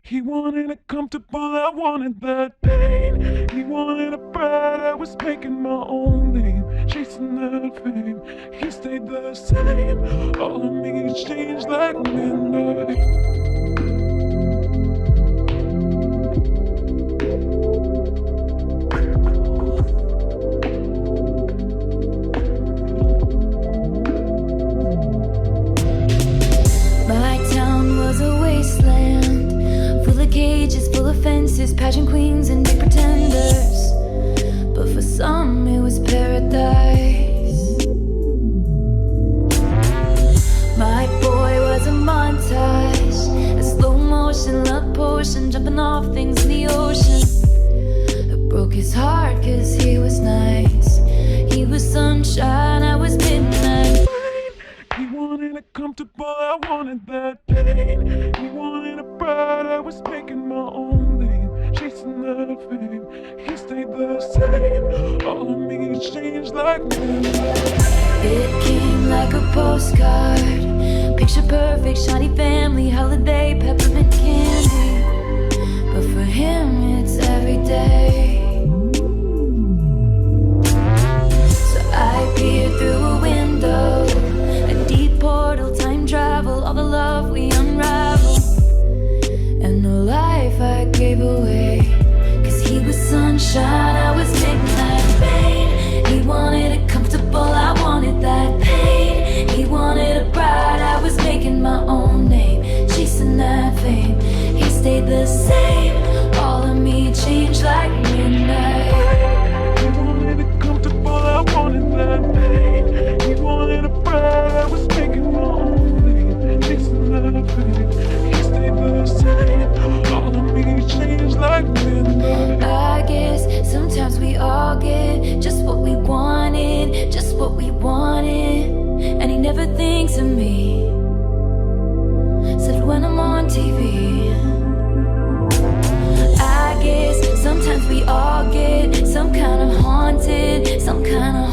He wanted it comfortable, I wanted that pain. He wanted a bride, I was making my own name, chasing that fame. He stayed the same, all of me changed like midnight. My town was a wasteland, full of cages, full of fences, pageant queens and big pretenders. But for some it was paradise. My boy was a montage, a slow motion love potion, jumping off things in the ocean. It broke his heart cause he was nice. He was sunshine, I was midnight. He wanted it comfortable, I wanted that pain. He wanted a bride, I was making my own name, chasing that fame. He stayed the same, all of me changed like midnight. It came like a postcard, picture perfect, shiny family, holiday, peppermint candy. But for him it's every day. So I peered through a window, a deep portal, time travel, all the love we unravel, and the life I gave away. Cause he was sunshine, I was midnight rain. He wanted it comfortable, I wanted that pain. He wanted a bride, I was making my own name, chasing that fame. He stayed the same, all of me changed like midnight. He wanted it comfortable, I wanted that pain. He wanted a bride, I was making my own name, chasing that fame. He stayed the same, all of me changed like midnight. I guess sometimes we all get just what we wanted, just what we wanted. And he never thinks of me, except when I'm on TV. I guess sometimes we all get some kind of haunted, some kind of